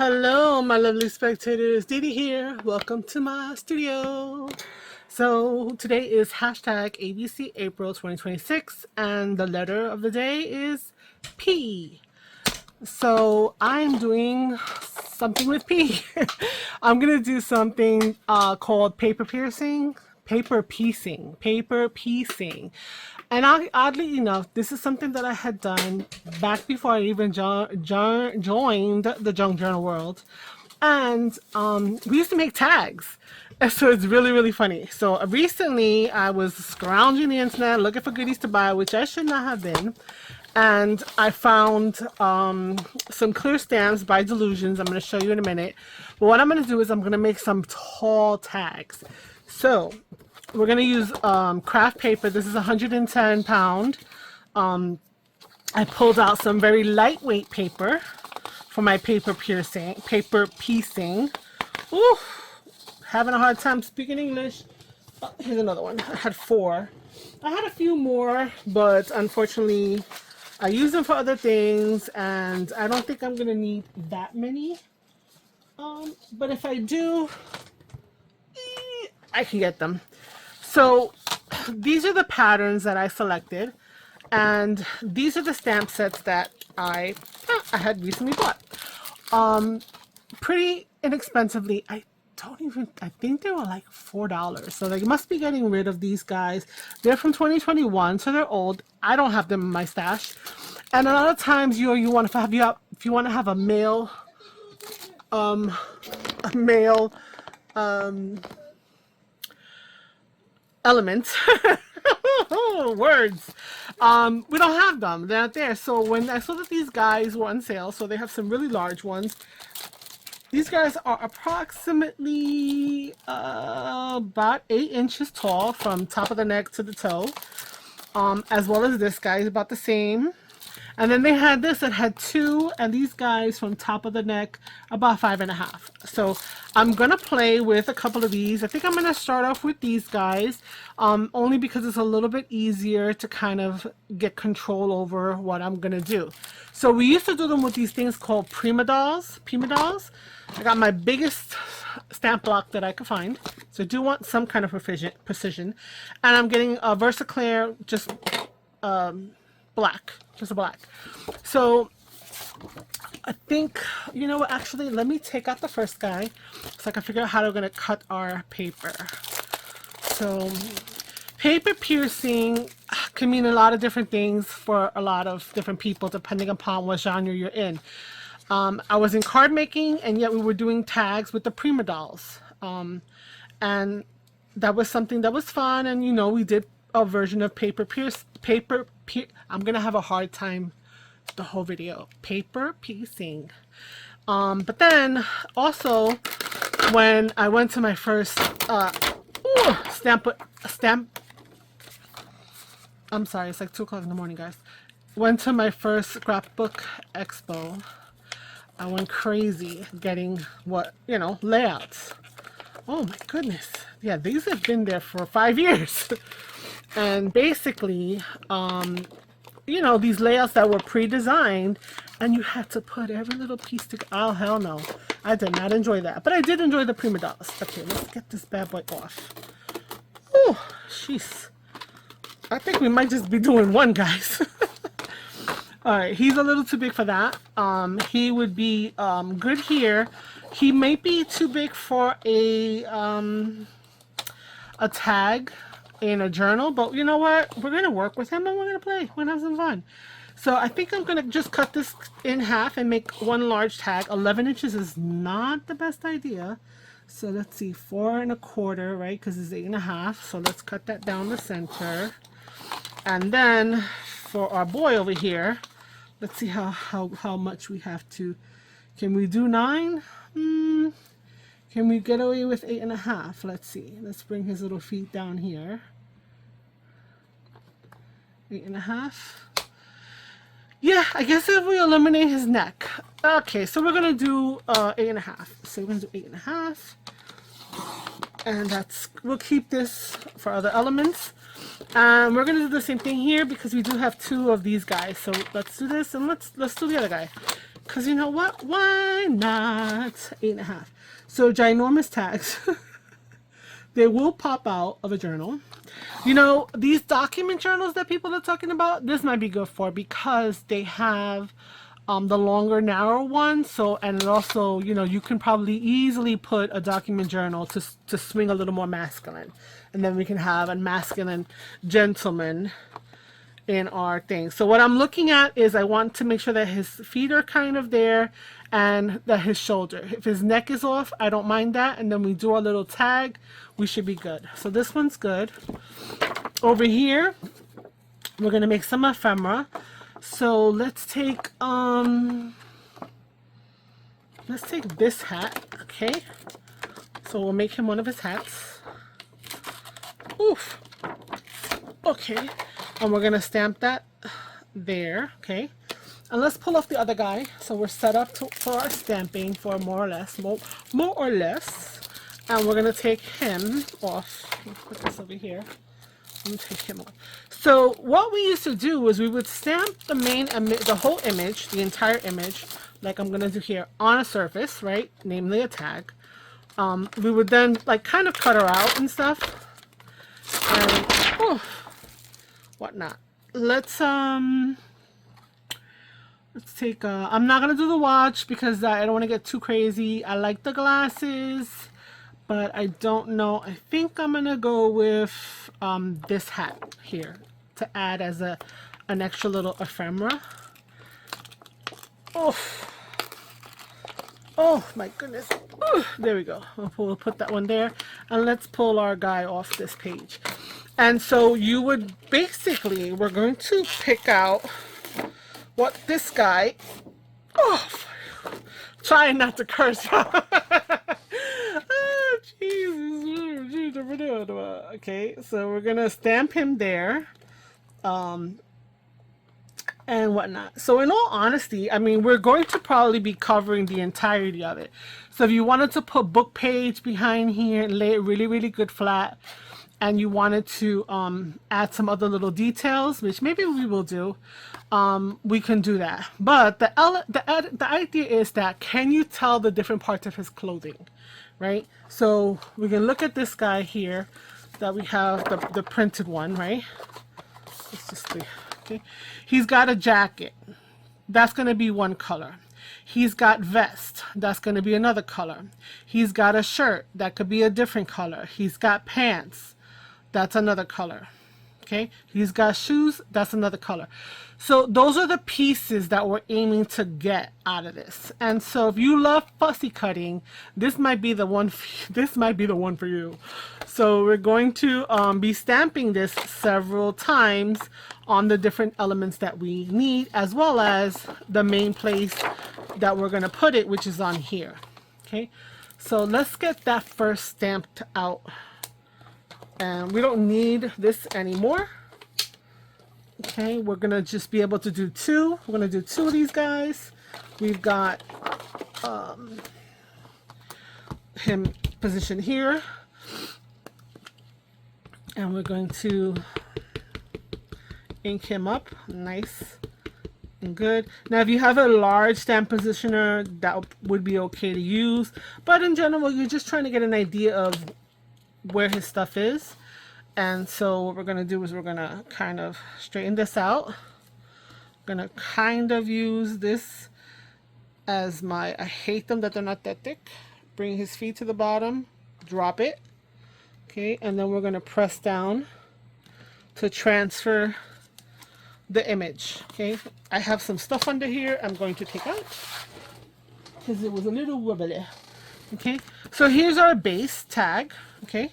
Hello, my lovely spectators. Didi here. Welcome to my studio. So today is hashtag ABC April 2026, and the letter of the day is P. So I'm doing something with P. I'm gonna do something called paper piecing. And oddly enough, this is something that I had done back before I even joined the junk journal world. And we used to make tags. And so it's really, really funny. So recently I was scrounging the internet looking for goodies to buy, which I should not have been. And I found some clear stamps by Delusions. I'm going to show you in a minute. But what I'm going to do is I'm going to make some tall tags. So we're going to use craft paper. This is 110 pound. I pulled out some very lightweight paper for my paper piecing. Ooh, having a hard time speaking English. Oh, here's another one. I had 4. I had a few more, but unfortunately I use them for other things, and I don't think I'm gonna need that many. But if I do, I can get them. So these are the patterns that I selected, and these are the stamp sets that I had recently bought. Pretty inexpensively. I think they were like $4. So they must be getting rid of these guys. They're from 2021, so they're old. I don't have them in my stash. And a lot of times you want to have if you want to have a male element. Words. We don't have them. They're not there. So when I saw that these guys were on sale, so they have some really large ones. These guys are approximately about 8 inches tall from top of the neck to the toe, as well as this guy is about the same. And then they had this that had 2, and these guys from top of the neck about 5.5. So I'm gonna play with a couple of these. I think I'm gonna start off with these guys, only because it's a little bit easier to kind of get control over what I'm gonna do. So we used to do them with these things called Prima dolls. I got my biggest stamp block that I could find. So I do want some kind of precision. And I'm getting a Versaclear, just black. Just a black. So I think, you know what, actually, let me take out the first guy so I can figure out how we're going to cut our paper. So paper piercing can mean a lot of different things for a lot of different people depending upon what genre you're in. I was in card making, and yet we were doing tags with the Prima dolls. And that was something that was fun, and we did a version of I'm gonna have a hard time the whole video. Paper piecing. But then also when I went to my first I'm sorry, it's like 2 o'clock in the morning, guys. Went to my first scrapbook expo. I went crazy getting layouts. Oh my goodness. Yeah, these have been there for 5 years. And basically, these layouts that were pre-designed, and you had to put every little piece together. Oh, hell no. I did not enjoy that. But I did enjoy the Prima dolls. Okay, let's get this bad boy off. Oh, jeez. I think we might just be doing one, guys. Alright, he's a little too big for that. He would be good here. He may be too big for a tag in a journal, but you know what, we're gonna work with him and we're gonna play, we're gonna have some fun. So I think I'm gonna just cut this in half and make one large tag. 11 inches is not the best idea, so let's see, 4 1/4, right, because it's 8 1/2. So let's cut that down the center. And then for our boy over here, let's see how much we have to. Can we do 9? Can we get away with 8 1/2? Let's see. Let's bring his little feet down here. 8 1/2. Yeah, I guess if we eliminate his neck. Okay, so we're gonna do 8 1/2. So we're gonna do 8 1/2, and we'll keep this for other elements. We're gonna do the same thing here because we do have 2 of these guys. So let's do this, and let's do the other guy. Because you know what? Why not? 8.5. So ginormous tags. They will pop out of a journal. You know, these document journals that people are talking about, this might be good for because they have the longer, narrow one. So, and it also, you know, you can probably easily put a document journal to swing a little more masculine. And then we can have a masculine gentleman in our thing. So what I'm looking at is I want to make sure that his feet are kind of there and that his shoulder. If his neck is off, I don't mind that. And then we do our little tag, we should be good. So this one's good. Over here, we're gonna make some ephemera. So let's take this hat, okay? So we'll make him one of his hats. Oof. Okay. And we're gonna stamp that there, okay? And let's pull off the other guy. So we're set up for our stamping for more or less. And we're gonna take him off. Put this over here. Let me take him off. So what we used to do was we would stamp the main the whole image, the entire image, like I'm gonna do here, on a surface, right? Namely a tag. We would then like kind of cut her out and stuff. And whatnot. Let's take I'm not gonna do the watch because I don't want to get too crazy. I like the glasses, but I don't know. I think I'm gonna go with this hat here to add as an extra little ephemera. Oh my goodness. There we go. We'll put that one there, and let's pull our guy off this page. And so you would basically, we're going to pick out what this guy, trying not to curse. Oh, Jesus. Okay, so we're going to stamp him there. And whatnot. So in all honesty, I mean, we're going to probably be covering the entirety of it. So if you wanted to put book page behind here and lay it really, really good flat, and you wanted to add some other little details, which maybe we will do, we can do that. But the idea is that, can you tell the different parts of his clothing, right? So we can look at this guy here that we have, the printed one, right? Let's just see. Okay. He's got a jacket. That's going to be one color. He's got vest. That's going to be another color. He's got a shirt. That could be a different color. He's got pants. That's another color. Okay. He's got shoes. That's another color. So those are the pieces that we're aiming to get out of this. And so if you love fussy cutting, this might be the one. This might be the one for you. So we're going to be stamping this several times on the different elements that we need, as well as the main place that we're going to put it, which is on here. Okay. So let's get that first stamped out. And we don't need this anymore. Okay, we're gonna just be able to do two. We're gonna do two of these guys. We've got him positioned here, and we're going to ink him up nice and good. Now if you have a large stamp positioner, that would be okay to use, but in general you're just trying to get an idea of where his stuff is. And so what we're going to do is we're going to kind of straighten this out. I'm going to kind of use this as my, I hate them that they're not that thick. Bring his feet to the bottom, drop it. Okay, and then we're going to press down to transfer the image. Okay, I have some stuff under here I'm going to take out because it was a little wobbly. Okay, so here's our base tag. Okay,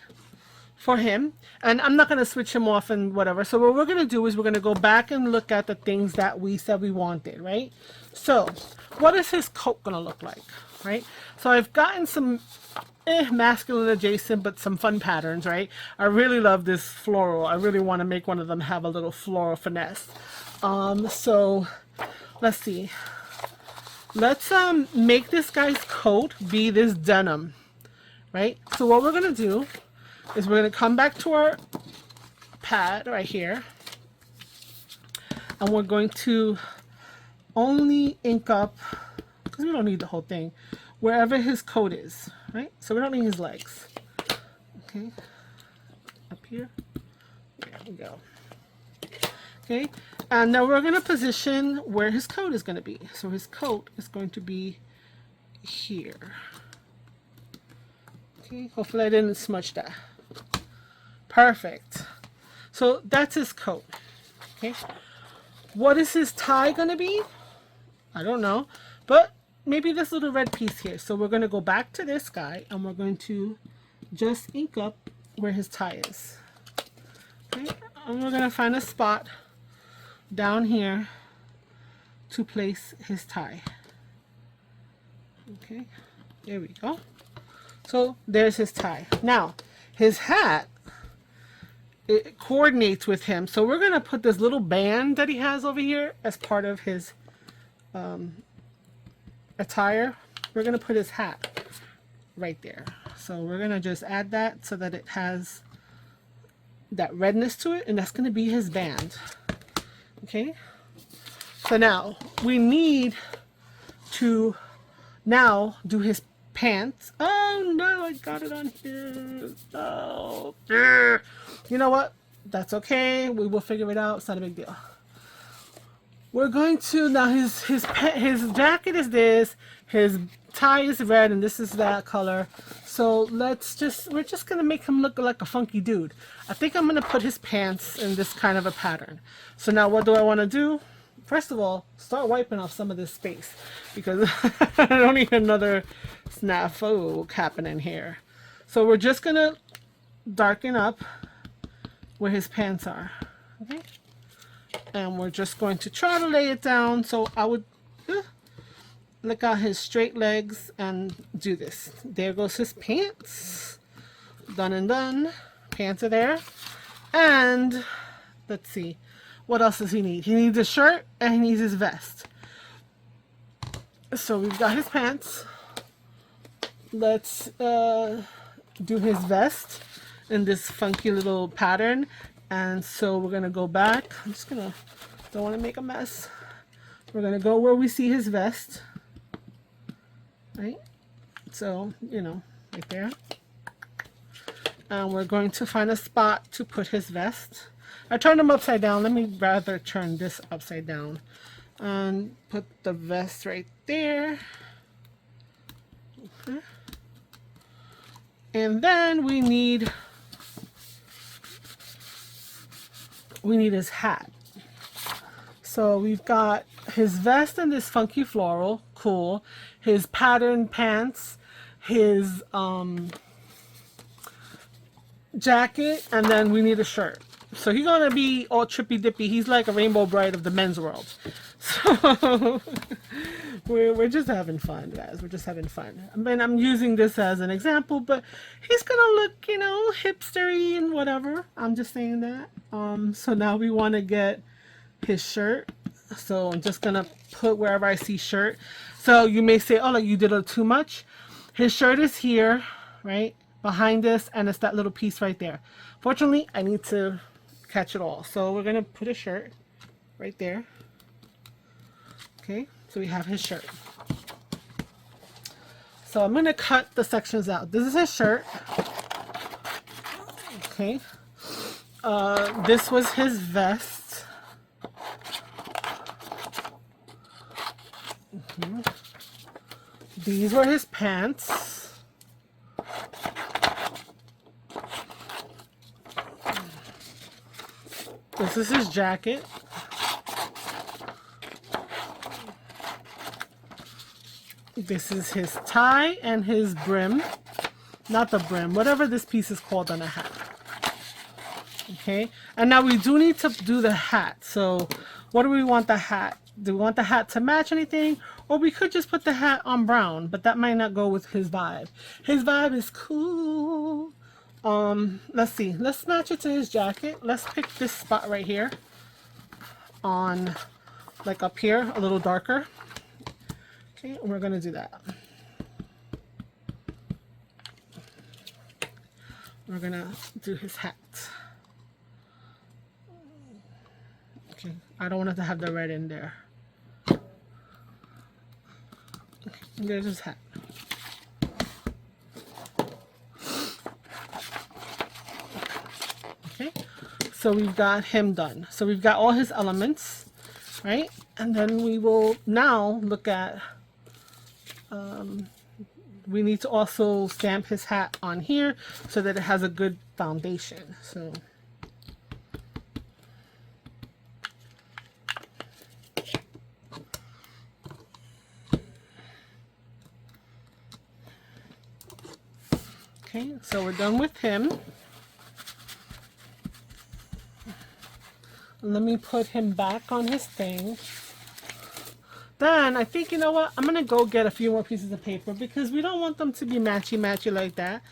for him, and I'm not going to switch him off and whatever. So what we're going to do is we're going to go back and look at the things that we said we wanted, right? So what is his coat going to look like, right? So I've gotten some masculine adjacent, but some fun patterns, right? I really love this floral. I really want to make one of them have a little floral finesse. So let's see. Let's make this guy's coat be this denim, right? So what we're going to do is we're going to come back to our pad right here, and we're going to only ink up because we don't need the whole thing, wherever his coat is, right? So we don't need his legs. Okay, up here. There we go. Okay, and now we're going to position where his coat is going to be. So his coat is going to be here. Okay, hopefully I didn't smudge that. Perfect. So that's his coat. Okay, what is his tie going to be? I don't know, but maybe this little red piece here. So we're going to go back to this guy and we're going to just ink up where his tie is. Okay, and we're going to find a spot down here to place his tie. Okay, there we go. So there's his tie. Now his hat, it coordinates with him, so we're gonna put this little band that he has over here as part of his attire. We're gonna put his hat right there, so we're gonna just add that so that it has that redness to it, and that's gonna be his band. Okay, so now we need to now do his pants. Oh no, I got it on here. Oh, you know what? That's okay. We will figure it out. It's not a big deal. We're going to now his jacket is this, his tie is red, and this is that color. So we're just gonna make him look like a funky dude. I think I'm gonna put his pants in this kind of a pattern. So now what do I want to do? First of all, start wiping off some of this space because I don't need another snafu happening here. So we're just gonna darken up where his pants are, okay? And we're just going to try to lay it down. So I would look at his straight legs and do this. There goes his pants. Done and done. Pants are there. And let's see. What else does he need? He needs a shirt and he needs his vest. So we've got his pants. Let's do his vest in this funky little pattern. And so we're going to go back. I'm just going to, don't want to make a mess. We're going to go where we see his vest. Right? So, you know, right there. And we're going to find a spot to put his vest. I turned him upside down. Let me rather turn this upside down. And put the vest right there. Okay. And then we need his hat. So we've got his vest and this funky floral, cool. His patterned pants, his jacket, and then we need a shirt. So he's gonna be all trippy dippy. He's like a rainbow bride of the men's world. So we're just having fun, guys. We're just having fun. I mean, I'm using this as an example, but he's gonna look, you know, hipstery and whatever. I'm just saying that. So now we want to get his shirt. So I'm just gonna put wherever I see shirt. So you may say, oh, like you did a too much. His shirt is here, right behind this, and it's that little piece right there. Fortunately, I need to catch it all. So we're gonna put a shirt right there. Okay, so we have his shirt. So I'm gonna cut the sections out. This is his shirt. Okay. This was his vest. These were his pants. This is his jacket. This is his tie and his brim. Not the brim, whatever this piece is called on a hat. Okay, and now we do need to do the hat. So what do we want the hat? Do we want the hat to match anything? Or we could just put the hat on brown, but that might not go with his vibe. His vibe is cool. Let's see. Let's match it to his jacket. Let's pick this spot right here. On, like up here, a little darker. Okay, and we're gonna do that. We're gonna do his hat. Okay, I don't want it to have the red in there. There's his hat. Okay, so we've got him done. So we've got all his elements, right? And then we will now look at, we need to also stamp his hat on here so that it has a good foundation. So okay, so we're done with him. Let me put him back on his thing. Then I think, you know what, I'm gonna go get a few more pieces of paper because we don't want them to be matchy like that.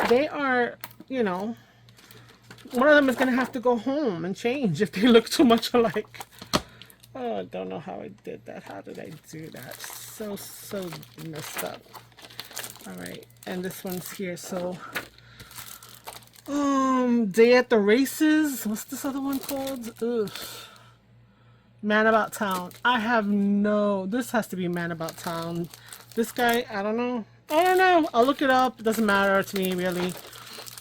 They are, you know, one of them is gonna have to go home and change if they look too much alike. Oh, I don't know how I did that. How did I do that? So messed up. All right, and this one's here. So Day at the Races. What's this other one called? Ugh. Man About Town. I have no... This has to be Man About Town. This guy, I don't know. I don't know. I'll look it up. It doesn't matter to me, really.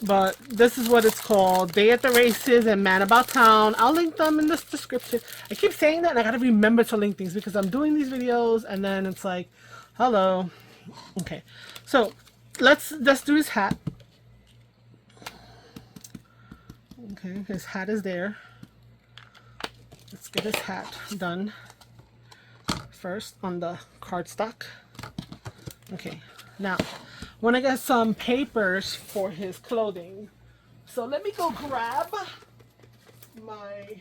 But this is what it's called. Day at the Races and Man About Town. I'll link them in this description. I keep saying that and I gotta remember to link things because I'm doing these videos and then it's like, hello. Okay. So, let's do his hat. Okay, his hat is there. Let's get his hat done first on the cardstock. Okay, now I want to get some papers for his clothing. So let me go grab my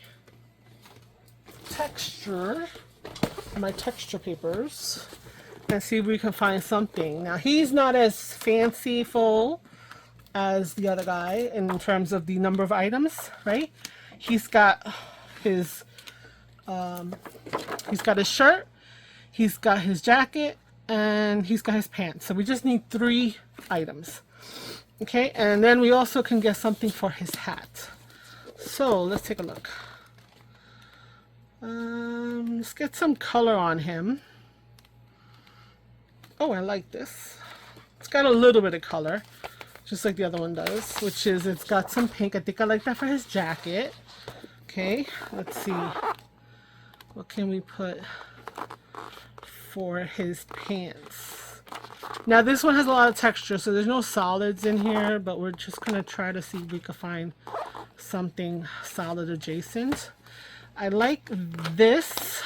texture papers and see if we can find something. Now he's not as fanciful as the other guy in terms of the number of items, right? He's got his shirt, he's got his jacket, and he's got his pants. So we just need 3 items. Okay, and then we also can get something for his hat. So let's take a look. Let's get some color on him. Oh, I like this. It's got a little bit of color, just like the other one does, which is it's got some pink. I think I like that for his jacket. Okay, let's see. What can we put for his pants? Now this one has a lot of texture, so there's no solids in here, but we're just gonna try to see if we can find something solid adjacent. I like this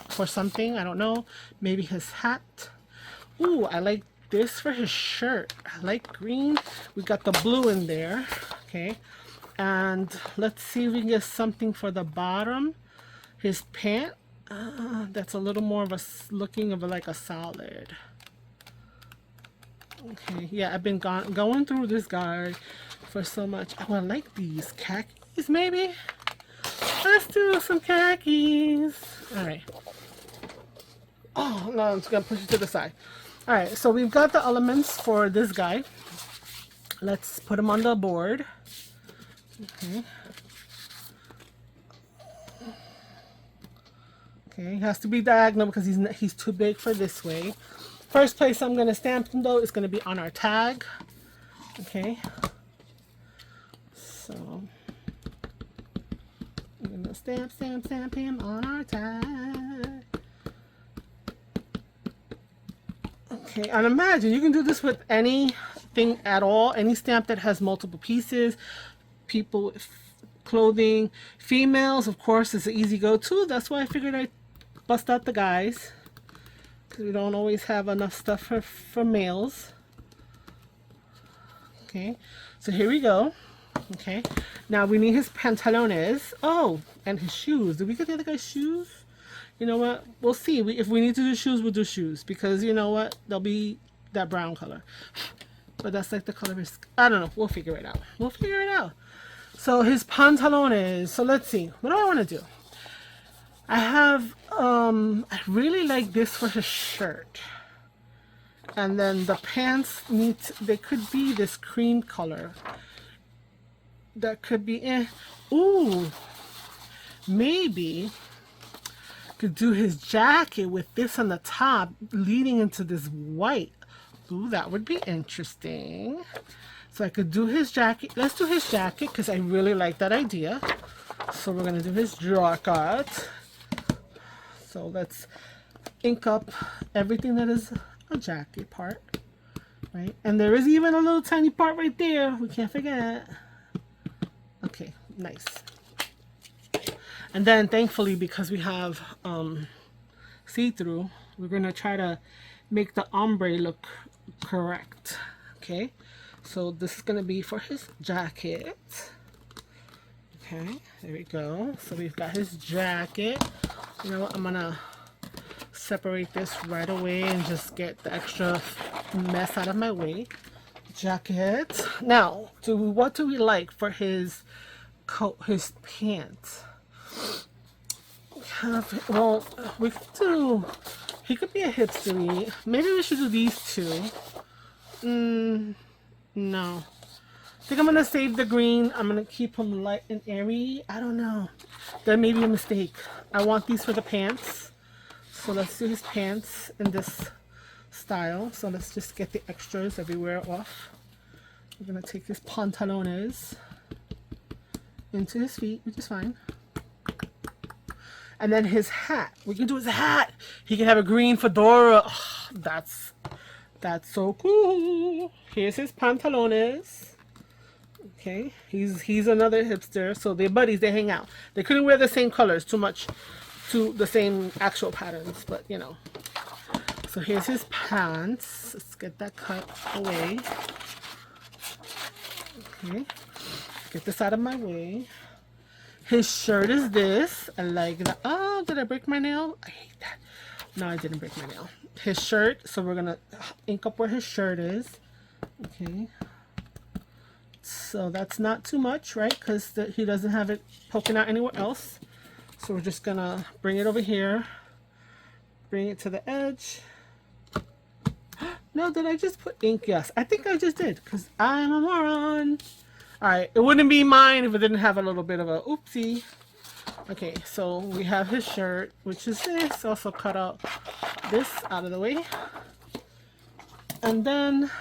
for something, I don't know, maybe his hat. Ooh, I like this for his shirt. I like green. We got the blue in there. Okay, and let's see if we can get something for the bottom. His pant, that's a little more of a looking of like a solid. Okay, yeah, I've been going through this guy for so much. Oh, I like these khakis, maybe. Let's do some khakis. All right. Oh no, I'm just gonna push it to the side. All right, so we've got the elements for this guy. Let's put him on the board. Okay. Okay, he has to be diagonal because he's too big for this way. First place I'm going to stamp him though is going to be on our tag. Okay. So I'm going to stamp him on our tag. Okay, and imagine you can do this with anything at all, any stamp that has multiple pieces. People, clothing, females, of course, is an easy go-to. That's why I figured I'd bust out the guys, because we don't always have enough stuff for males. Okay, so here we go. Okay, now we need his pantalones. Oh, and his shoes. Did we get the other guy's shoes? You know what? We'll see. If we need to do shoes, we'll do shoes, because you know what? They'll be that brown color. But that's like the color of his... I don't know. We'll figure it out. We'll figure it out. So his pantalones. So let's see. What do I want to do? I have... I really like this for his shirt. And then the pants need to, they could be this cream color. That could be... Ooh. Maybe... Could do his jacket with this on the top leading into this white. Ooh, that would be interesting. So I could do his jacket. Let's do his jacket because I really like that idea. So we're gonna do his jacket. So let's ink up everything that is a jacket part, right? And there is even a little tiny part right there. We can't forget. Okay, nice. And then thankfully, because we have see-through, we're gonna try to make the ombre look correct. Okay, so this is gonna be for his jacket. Okay, there we go. So we've got his jacket. You know what, I'm gonna separate this right away and just get the extra mess out of my way. Jacket. Now, what do we like for his coat, his pants? Well, we could do, he could be a hipstery. Maybe we should do these two. No. I think I'm gonna save the green. I'm gonna keep them light and airy. I don't know. That may be a mistake. I want these for the pants. So let's do his pants in this style. So let's just get the extras everywhere off. We're gonna take his pantalones into his feet, which is fine. And then his hat. We can do his hat. He can have a green fedora. Oh, that's so cool. Here's his pantalones. Okay, he's another hipster. So they're buddies. They hang out. They couldn't wear the same colors too much, to the same actual patterns, but you know. So here's his pants. Let's get that cut away. Okay, get this out of my way. His shirt is this. I like that. Oh, did I break my nail? I hate that. No, I didn't break my nail. His shirt. So we're gonna ink up where his shirt is. Okay. So that's not too much, right? Because he doesn't have it poking out anywhere else. So we're just gonna bring it over here. Bring it to the edge. No, did I just put ink? Yes, I think I just did. Because I'm a moron. Alright, it wouldn't be mine if it didn't have a little bit of a oopsie. Okay, so we have his shirt, which is this. Also cut out this out of the way. And then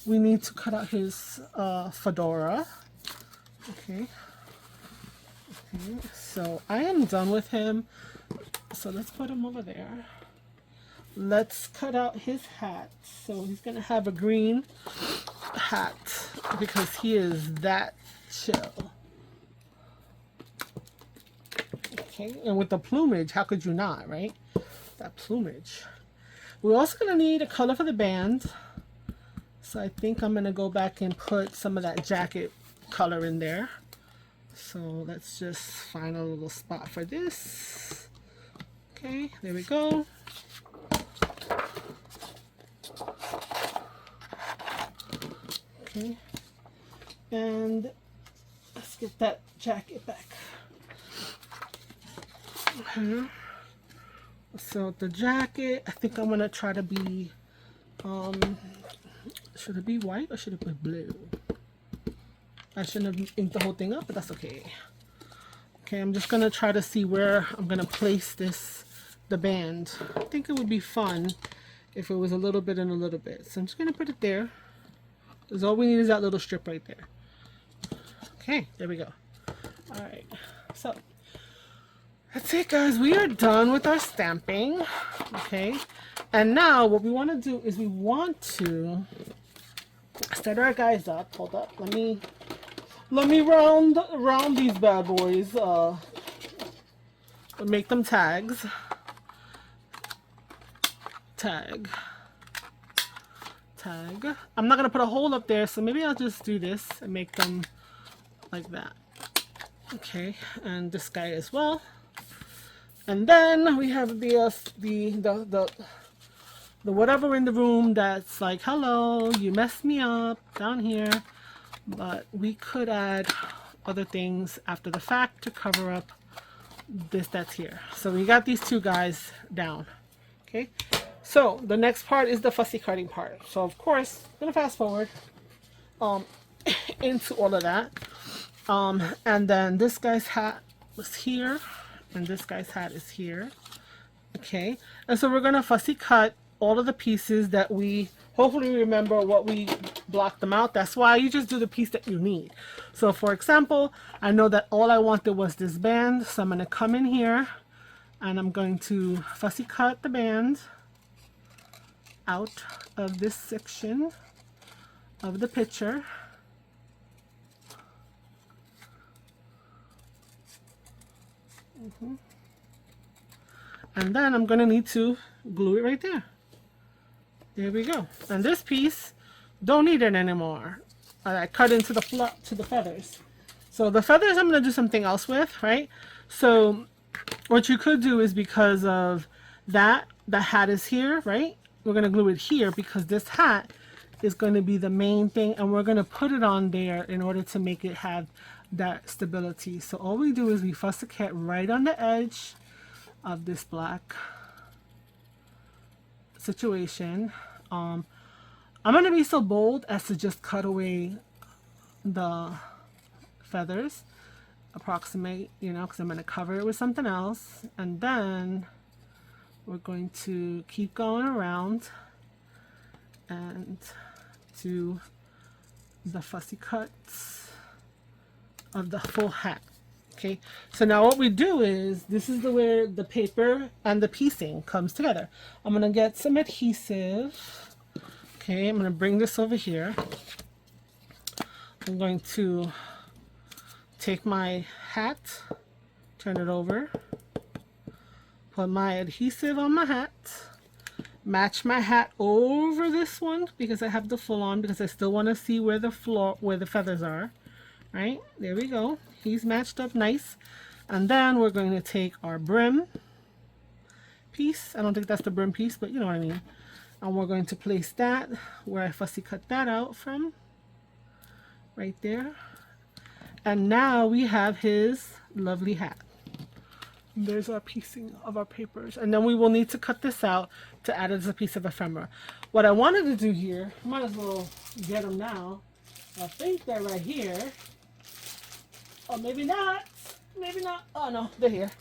we need to cut out his fedora. Okay. Okay, so I am done with him. So let's put him over there. Let's cut out his hat. So he's gonna have a green hat because he is that chill. Okay, and with the plumage, how could you not, right? That plumage. We're also gonna need a color for the band. So I think I'm gonna go back and put some of that jacket color in there. So let's just find a little spot for this. Okay, there we go. Okay, and let's get that jacket back. Okay. So the jacket, I think I'm gonna try to be, should it be white or should it be blue? I shouldn't have inked the whole thing up, but that's okay. Okay, I'm just gonna try to see where I'm gonna place the band. I think it would be fun if it was a little bit and a little bit. So I'm just gonna put it there. Because all we need is that little strip right there. Okay, there we go. Alright, so that's it, guys. We are done with our stamping. Okay, and now what we want to do is we want to set our guys up. Hold up, let me round these bad boys. Make them tags. Tag. I'm not gonna put a hole up there, so maybe I'll just do this and make them like that. Okay, and this guy as well. And then we have the whatever in the room that's like, hello, you messed me up down here. But we could add other things after the fact to cover up this that's here. So we got these two guys down. Okay. So the next part is the fussy cutting part. So of course, I'm gonna fast forward into all of that. And then this guy's hat was here, and this guy's hat is here. Okay, and so we're going to fussy cut all of the pieces that we hopefully remember what we blocked them out. That's why you just do the piece that you need. So for example, I know that all I wanted was this band, so I'm going to come in here and I'm going to fussy cut the band out of this section of the picture. And then I'm going to need to glue it right there. There we go. And this piece, don't need it anymore. I cut into the feathers. So the feathers I'm going to do something else with, right? So what you could do is, because of that, the hat is here, right? We're going to glue it here because this hat is going to be the main thing, and we're going to put it on there in order to make it have that stability. So all we do is we fussy cut right on the edge of this black situation. I'm going to be so bold as to just cut away the feathers, approximate, you know, because I'm going to cover it with something else, and then we're going to keep going around and do the fussy cuts of the full hat. Okay, so now what we do is, this is where the paper and the piecing comes together. I'm going to get some adhesive. Okay, I'm going to bring this over here. I'm going to take my hat, turn it over, put my adhesive on my hat, match my hat over this one because I have the full on, because I still want to see where the feathers are. Right, there we go. He's matched up nice. And then we're going to take our brim piece. I don't think that's the brim piece, but you know what I mean. And we're going to place that where I fussy cut that out from. Right there. And now we have his lovely hat. And there's our piecing of our papers. And then we will need to cut this out to add as a piece of ephemera. What I wanted to do here, might as well get them now. I think they're right here. Oh, maybe not. Maybe not. Oh, no, they're here.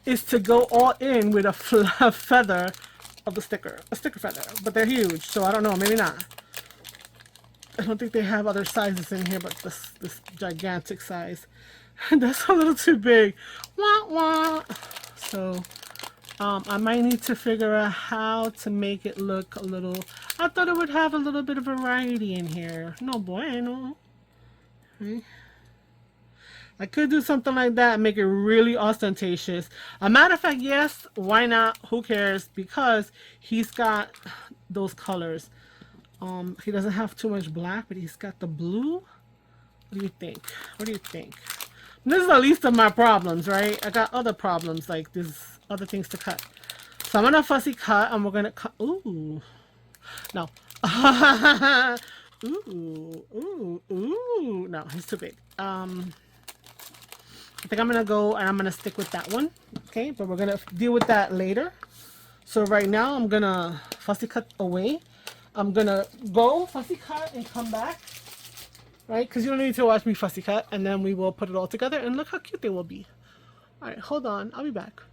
Is to go all in with a feather of the sticker. A sticker feather. But they're huge, so I don't know. Maybe not. I don't think they have other sizes in here, but this gigantic size. That's a little too big. Wah, wah. So, I might need to figure out how to make it look a little... I thought it would have a little bit of variety in here. No bueno. Okay. I could do something like that and make it really ostentatious. A matter of fact, yes, why not? Who cares? Because he's got those colors. He doesn't have too much black, but he's got the blue. What do you think? What do you think? This is the least of my problems, right? I got other problems, like there's other things to cut. So I'm gonna fussy cut, and we're gonna cut. Ooh, no. Ooh. No, he's too big. I think I'm going to go and I'm going to stick with that one. Okay, but we're going to deal with that later. So right now I'm going to fussy cut away. I'm going to go fussy cut and come back. Right, because you don't need to watch me fussy cut. And then we will put it all together and look how cute they will be. Alright, hold on. I'll be back.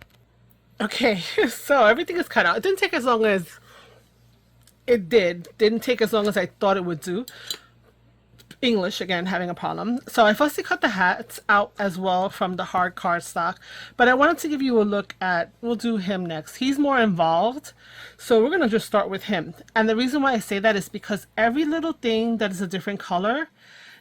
Okay, so everything is cut out. It didn't take as long as it did. Didn't take as long as I thought it would do. English again having a problem. So I fussy cut the hats out as well from the hard cardstock, but I wanted to give you a look at, we'll do him next. He's more involved, so we're gonna just start with him. And the reason why I say that is because every little thing that is a different color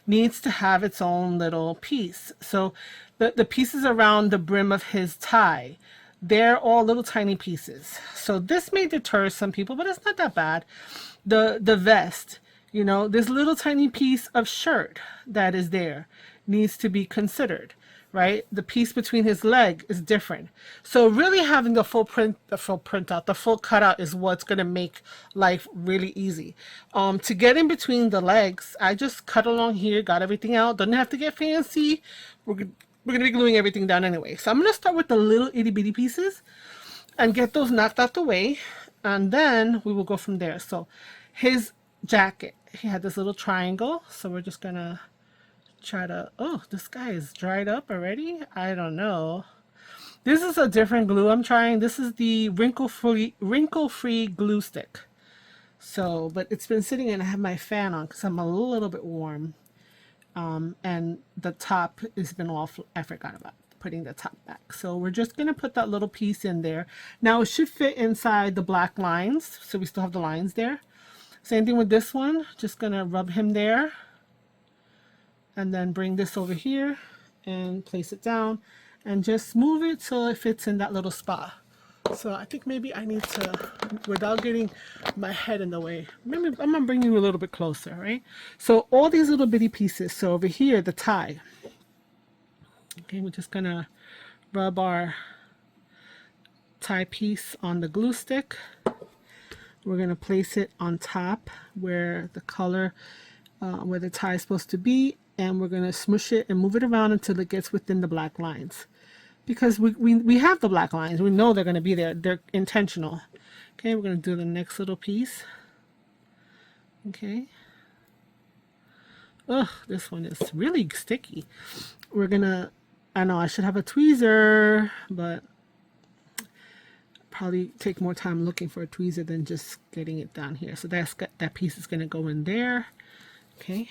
needs to have its own little piece. So the pieces around the brim of his tie, they're all little tiny pieces. So this may deter some people, but it's not that bad. The vest, you know, this little tiny piece of shirt that is there needs to be considered, right? The piece between his leg is different. So really having the full cutout is what's going to make life really easy. To get in between the legs, I just cut along here, got everything out. Doesn't have to get fancy. We're going to be gluing everything down anyway. So I'm going to start with the little itty bitty pieces and get those knocked out the way. And then we will go from there. So his jacket, he had this little triangle, so we're just gonna try to, oh, this guy is dried up already. I don't know. This is a different glue I'm trying. This is the wrinkle-free glue stick. So, but it's been sitting and I have my fan on because I'm a little bit warm. And the top has been off. I forgot about putting the top back. So we're just going to put that little piece in there. Now it should fit inside the black lines. So we still have the lines there. Same thing with this one. Just going to rub him there. And then bring this over here and place it down. And just move it so it fits in that little spot. So I think maybe I need to, without getting my head in the way, maybe I'm gonna bring you a little bit closer, right? So all these little bitty pieces. So over here, the tie. Okay, we're just gonna rub our tie piece on the glue stick. We're gonna place it on top where the color, where the tie is supposed to be, and we're gonna smush it and move it around until it gets within the black lines. Because we have the black lines. We know they're going to be there. They're intentional. Okay, we're going to do the next little piece. Okay. Ugh, this one is really sticky. We're going to, I know I should have a tweezer, but probably take more time looking for a tweezer than just getting it down here. So that piece is going to go in there. Okay.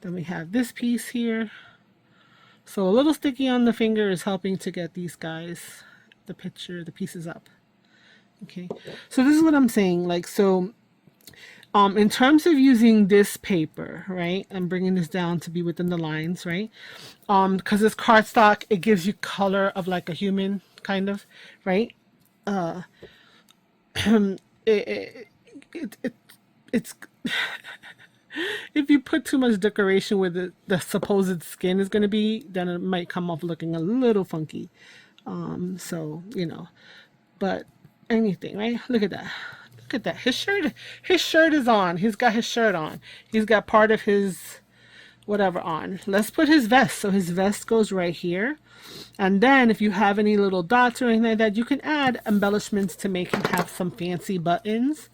Then we have this piece here. So a little sticky on the finger is helping to get these guys, the pieces up. Okay, so this is what I'm saying. Like, so in terms of using this paper, right, I'm bringing this down to be within the lines, right, because it's cardstock, it gives you color of like a human, kind of, right. It's if you put too much decoration where the supposed skin is going to be, then it might come off looking a little funky. So, you know, but anything, right? Look at that. Look at that. His shirt is on. He's got his shirt on. He's got part of his whatever on. Let's put his vest. So his vest goes right here. And then if you have any little dots or anything like that, you can add embellishments to make him have some fancy buttons.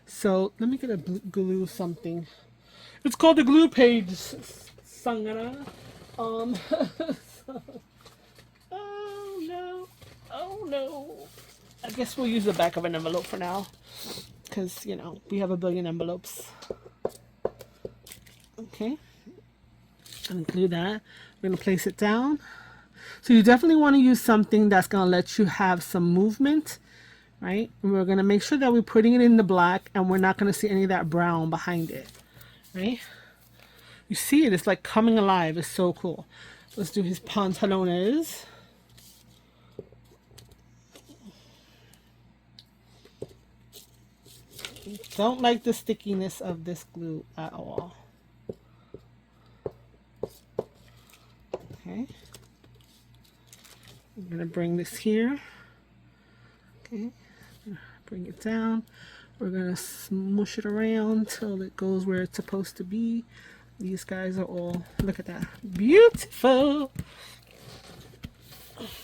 So let me get a glue something. It's called the glue page, Sangana. So, oh no, oh no. I guess we'll use the back of an envelope for now, because you know we have a billion envelopes. Okay, and glue that. We're gonna place it down. So you definitely want to use something that's gonna let you have some movement, right? And we're gonna make sure that we're putting it in the black, and we're not gonna see any of that brown behind it. Right? You see it, it's like coming alive. It's so cool. Let's do his pantalones. Don't like the stickiness of this glue at all. Okay. I'm gonna bring this here. Okay. Bring it down. We're going to smush it around till it goes where it's supposed to be. These guys are all, look at that. Beautiful.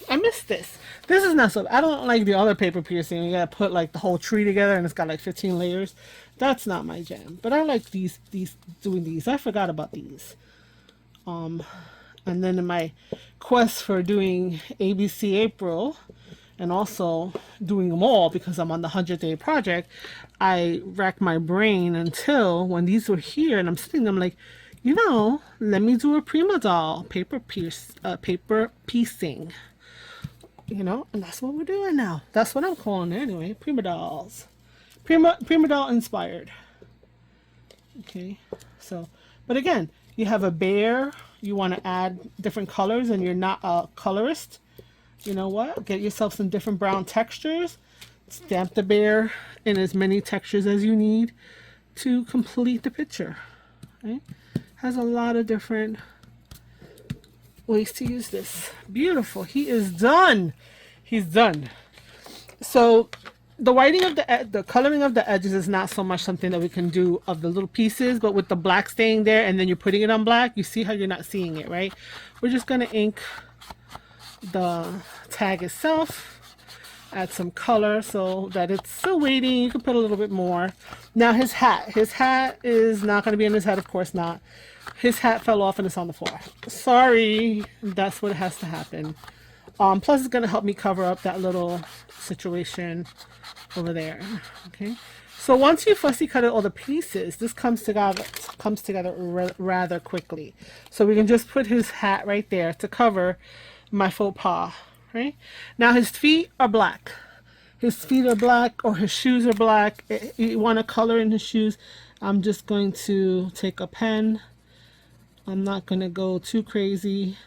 I miss this. This is not so, I don't like the other paper piercing. You got to put like the whole tree together and it's got like 15 layers. That's not my jam. But I like doing these. I forgot about these. And then in my quest for doing ABC April, and also doing them all because I'm on the 100-day project, I racked my brain until when these were here and I'm sitting there, I'm like, you know, let me do a Prima doll paper piecing, you know, and that's what we're doing now. That's what I'm calling it anyway, Prima dolls. Prima doll inspired. Okay, so, but again, you have a bear, you want to add different colors and you're not a colorist. You know what? Get yourself some different brown textures. Stamp the bear in as many textures as you need to complete the picture. Right? Has a lot of different ways to use this. Beautiful. He is done. He's done. So the whiting of the coloring of the edges is not so much something that we can do of the little pieces, but with the black staying there and then you're putting it on black, you see how you're not seeing it, right? We're just going to ink the tag itself, add some color so that it's still waiting. You can put a little bit more. Now his hat is not going to be on his head, of course not. His hat fell off and it's on the floor. Sorry, that's what has to happen. Plus it's going to help me cover up that little situation over there. Okay. So once you fussy cut all the pieces, this comes together rather quickly. So we can just put his hat right there to cover my faux pas. Right? Now his feet are black. His feet are black, or his shoes are black. You want to color in his shoes. I'm just going to take a pen. I'm not going to go too crazy.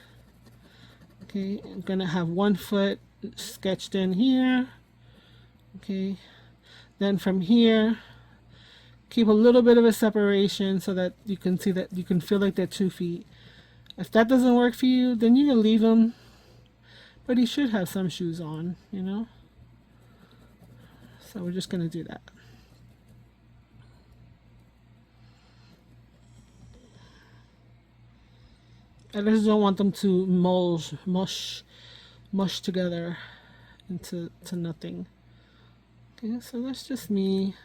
Okay, I'm going to have one foot sketched in here. Okay, then from here, keep a little bit of a separation so that you can see that you can feel like they're 2 feet. If that doesn't work for you, then you can leave him. But he should have some shoes on, you know. So we're just going to do that. I just don't want them to mush together into nothing. Okay, so that's just me.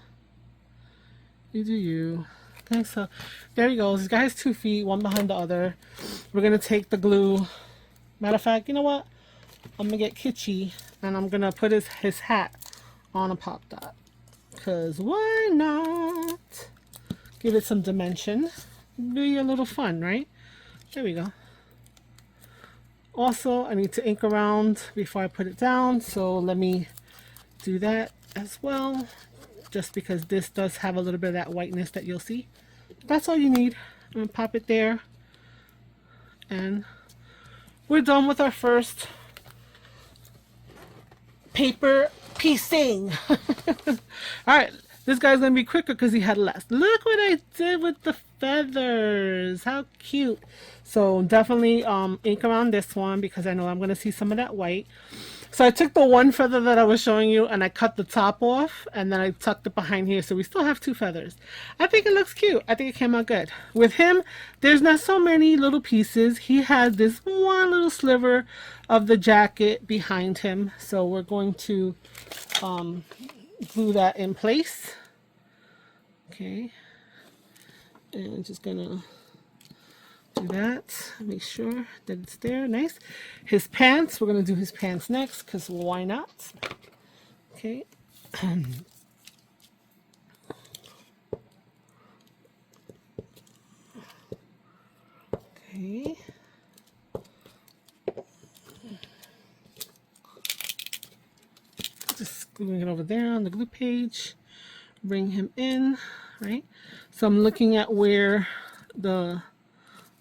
You do you. Okay, so there he goes. He's got his 2 feet, one behind the other. We're going to take the glue. Matter of fact, you know what? I'm going to get kitschy, and I'm going to put his hat on a pop dot. Because why not? Give it some dimension. Be a little fun, right? There we go. Also, I need to ink around before I put it down, so let me do that as well, just because this does have a little bit of that whiteness that you'll see. That's all you need. I'm going to pop it there, and we're done with our first paper piecing. Alright, this guy's going to be quicker because he had less. Look what I did with the feathers. How cute. So definitely ink around this one because I know I'm going to see some of that white. So I took the one feather that I was showing you and I cut the top off and then I tucked it behind here. So we still have 2 feathers. I think it looks cute. I think it came out good. With him, there's not so many little pieces. He had this one little sliver of the jacket behind him. So we're going to glue that in place. Okay. And just gonna do that. Make sure that it's there. Nice. His pants. We're gonna do his pants next because why not? Okay. Okay. Just gluing it over there on the glue page. Bring him in, right? So I'm looking at where the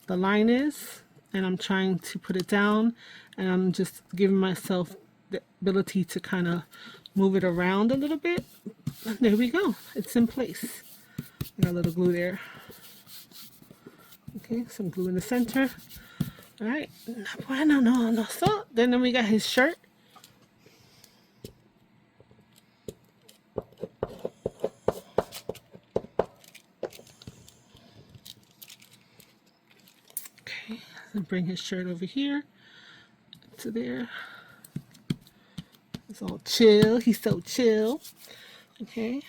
line is and I'm trying to put it down, and I'm just giving myself the ability to kind of move it around a little bit. And there we go. It's in place. Got a little glue there. Okay, some glue in the center. All right. No. So then we got his shirt. Okay, and bring his shirt over here to there. It's all chill. He's so chill. Okay.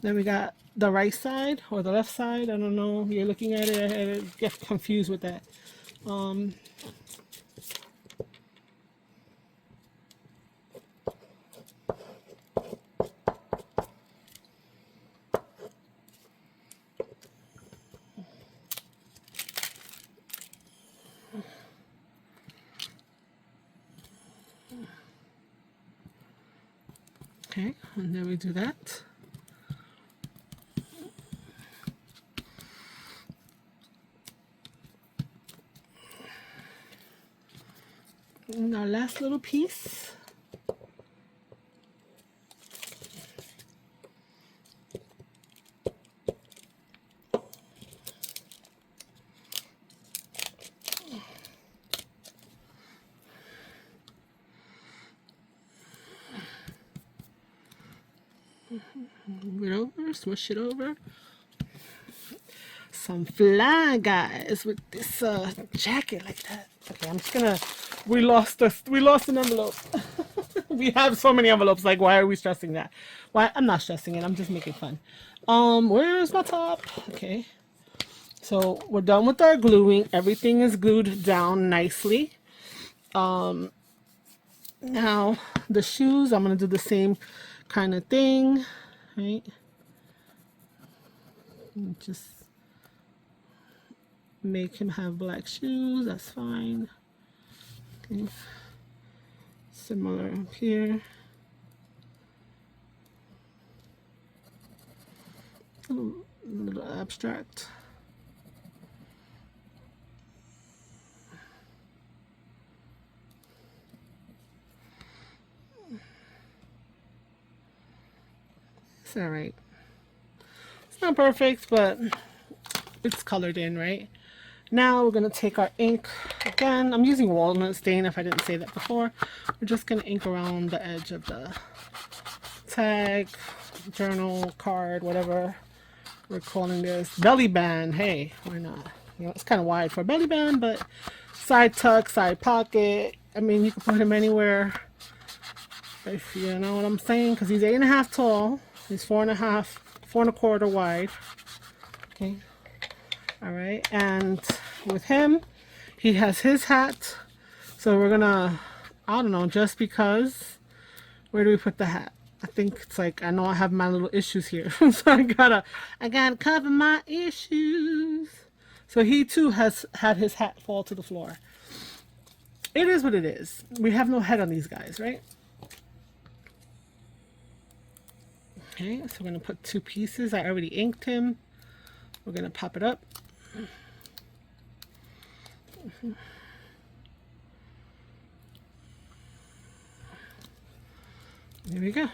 Then we got the right side or the left side. I don't know. You're looking at it. I get confused with that. Okay, and then we do that. And our last little piece. Move it over, smush it over. Some fly guys with this jacket like that. Okay, I'm just gonna. We lost an envelope. We have so many envelopes. Like, why are we stressing that? Why? I'm not stressing it. I'm just making fun. Where's my top? Okay. So we're done with our gluing. Everything is glued down nicely. Now the shoes, I'm gonna do the same kind of thing, right? And just make him have black shoes. That's fine. Okay. Similar up here. A little abstract. It's all right. It's not perfect, but it's colored in, right? Now we're going to take our ink again. I'm using walnut stain if I didn't say that before. We're just going to ink around the edge of the tag, journal, card, whatever we're calling this. Belly band. Hey, why not? You know, it's kind of wide for a belly band, but side tuck, side pocket. I mean, you can put him anywhere, if you know what I'm saying, because he's 8.5 tall. He's 4.5, 4.25 wide. Okay. All right, and with him, he has his hat. So we're gonna, I don't know, just because, where do we put the hat? I think it's like, I know I have my little issues here. So I gotta cover my issues. So he too has had his hat fall to the floor. It is what it is. We have no head on these guys, right? Okay, so we're gonna put 2 pieces. I already inked him. We're gonna pop it up. There we go.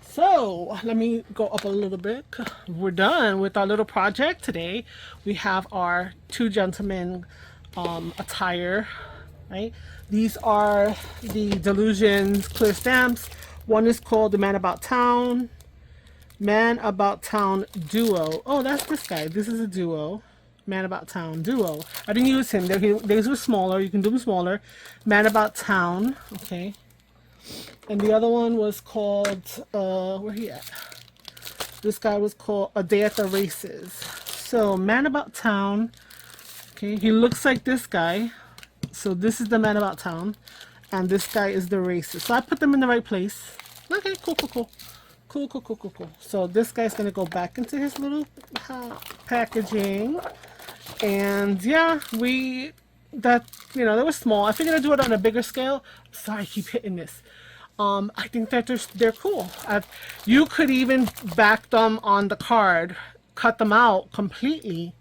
So let me go up a little bit. We're done with our little project today. We have our 2 gentlemen attire, right? These are the Delusions clear stamps. One is called the Man About Town Duo. Oh, that's this guy. This is a duo. Man About Town Duo. I didn't use him. These were smaller. You can do them smaller. Man About Town. Okay. And the other one was called, where he at? This guy was called A Day at the Races. So, Man About Town. Okay, he looks like this guy. So this is the Man About Town. And this guy is the Races. So I put them in the right place. Okay, cool, cool, cool. Cool, cool, cool, cool, cool. So this guy's going to go back into his little packaging. And yeah, they were small. I figured I'd do it on a bigger scale. Sorry, I keep hitting this. I think that they're cool. You could even back them on the card, cut them out completely,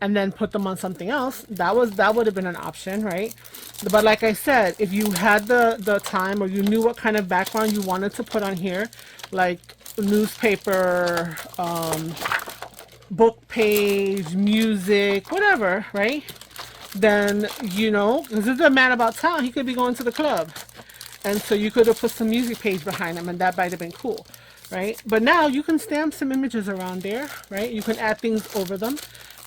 and then put them on something else. That would have been an option, right? But like I said, if you had the time, or you knew what kind of background you wanted to put on here, like newspaper, book page, music, whatever, right? Then, because this is a Man About Town, he could be going to the club. And so you could have put some music page behind him, and that might have been cool, right? But now you can stamp some images around there, right? You can add things over them.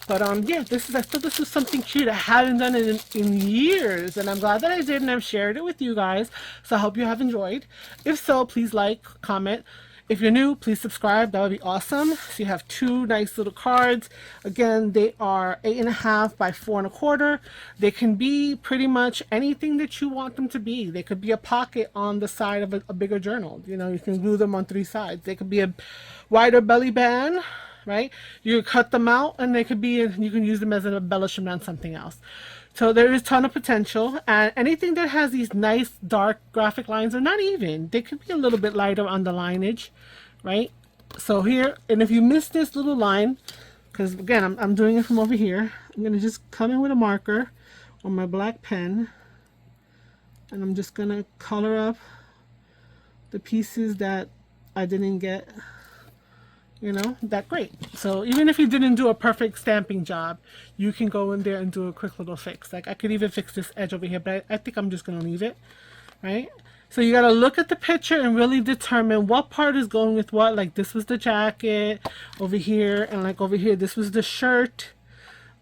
But yeah, I thought this was something cute. I haven't done it in years, and I'm glad that I did, and I've shared it with you guys. So I hope you have enjoyed. If so, please like, comment. If you're new, please subscribe. That would be awesome. So you have 2 nice little cards. Again, they are 8.5 by 4.25. They can be pretty much anything that you want them to be. They could be a pocket on the side of a bigger journal. You can glue them on 3 sides. They could be a wider belly band, right? You cut them out, and you can use them as an embellishment on something else. So there is a ton of potential, and anything that has these nice dark graphic lines, or not even, they could be a little bit lighter on the lineage, right? So here, and if you miss this little line, because again, I'm doing it from over here, I'm going to just come in with a marker or my black pen, and I'm just going to color up the pieces that I didn't get that great. So even if you didn't do a perfect stamping job, you can go in there and do a quick little fix. Like I could even fix this edge over here, but I think I'm just going to leave it, right? So you got to look at the picture and really determine what part is going with what. Like this was the jacket over here, and like over here, this was the shirt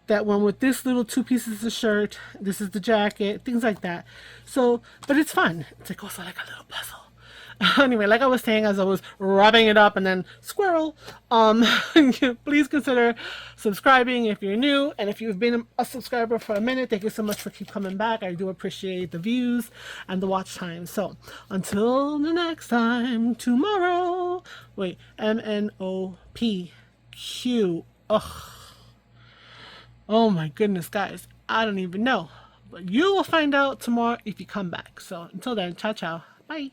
that went with this little 2 pieces of shirt. This is the jacket, things like that. So, but it's fun. It's like also like a little puzzle. Anyway, like I was saying as I was rubbing it up and then squirrel, please consider subscribing if you're new. And if you've been a subscriber for a minute, thank you so much for keep coming back. I do appreciate the views and the watch time. So until the next time, tomorrow. Wait, MNOPQ. Ugh. Oh my goodness, guys. I don't even know. But you will find out tomorrow if you come back. So until then, ciao, ciao. Bye.